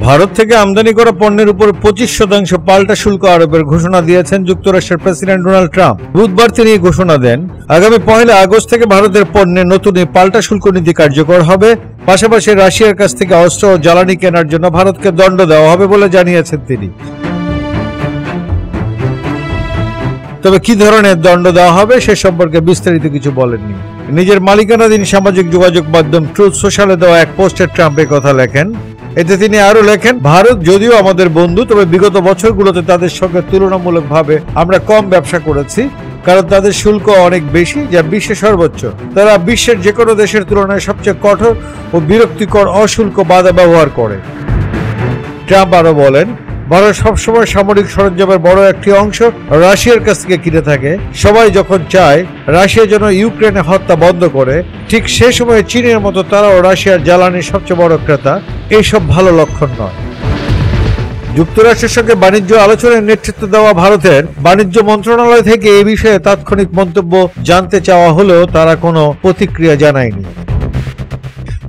ভারত থেকে আমদানি করা পণ্যের উপর 25% পাল্টা শুল্ক আরোপের ঘোষণা দিয়েছেন যুক্তরাষ্ট্রের প্রেসিডেন্ট ডোনাল্ড ট্রাম্প। বুধবার তিনি এই ঘোষণা দেন। আগামী 1 আগস্ট থেকে ভারতের পণ্যে নতুন এই পাল্টা শুল্ক নীতি কার্যকর হবে। পাশাপাশি রাশিয়ার কাছ থেকে অস্ত্র ও জ্বালানি কেনার জন্য ভারতকে দণ্ড দেওয়া হবে বলে জানিয়েছেন তিনি। তবে কি ধরনের দণ্ড দেওয়া হবে সে সম্পর্কে বিস্তারিত কিছু বলেননি। নিজের মালিকানাধীন সামাজিক যোগাযোগ মাধ্যম ট্রুথ সোশ্যালে দেওয়া এক পোস্টে ট্রাম্প এই কথা লেখেন। এতে তিনি আরো লেখেন, ভারত যদিও আমাদের বন্ধু, তবে বিগত বছরগুলোতে তাদের সঙ্গে তুলনামূলকভাবে আমরা কম ব্যবসা করেছি, কারণ তাদের শুল্ক অনেক বেশি, যা বিশ্বে সর্বোচ্চ। তারা বিশ্বের যে কোনো দেশের তুলনায় সবচেয়ে কঠোর ও বিরক্তিকর অশুল্ক বাধা ব্যবহার করে। ট্রাম্প আরো বলেন, ভারত সবসময় সামরিক সরঞ্জামের বড় একটি অংশ রাশিয়ার কাছ থেকে কিনে থাকে। সবাই যখন চায় রাশিয়া যেন ইউক্রেনে হত্যা বন্ধ করে, ঠিক সে সময় চীনের মতো তারাও রাশিয়ার জ্বালানির সবচেয়ে বড় ক্রেতা। এইসব ভালো লক্ষণ নয়। যুক্তরাষ্ট্রের সঙ্গে বাণিজ্য আলোচনায় নেতৃত্ব দেওয়া ভারতের বাণিজ্য মন্ত্রণালয় থেকে এই বিষয়ে তাৎক্ষণিক মন্তব্য জানতে চাওয়া হলেও তারা কোনো প্রতিক্রিয়া জানায়নি।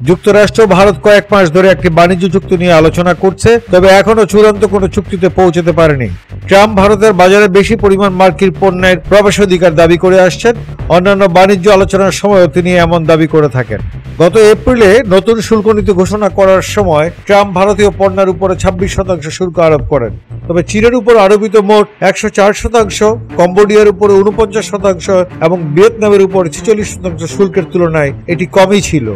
যুক্তরাষ্ট্র ভারত কয়েক মাস ধরে একটি বাণিজ্য চুক্তি নিয়ে আলোচনা করছে, তবে এখনো চূড়ান্ত কোনো চুক্তিতে পৌঁছতে পারেনি। ট্রাম্প ভারতের বাজারে বেশি পরিমাণ মার্কিন পণ্যের প্রবেশাধিকার দাবি করে আসছেন। অন্যান্য বাণিজ্য আলোচনার সময়ও তিনি এমন দাবি করে থাকেন। গত এপ্রিলে নতুন শুল্ক নীতি ঘোষণা করার সময় ট্রাম্প ভারতীয় পণ্যের উপরে 26% শুল্ক আরোপ করেন। তবে চীনের উপর আরোপিত মোট 104%, কম্বোডিয়ার উপর 49% এবং ভিয়েতনামের উপর 46% শুল্কের তুলনায় এটি কমই ছিল।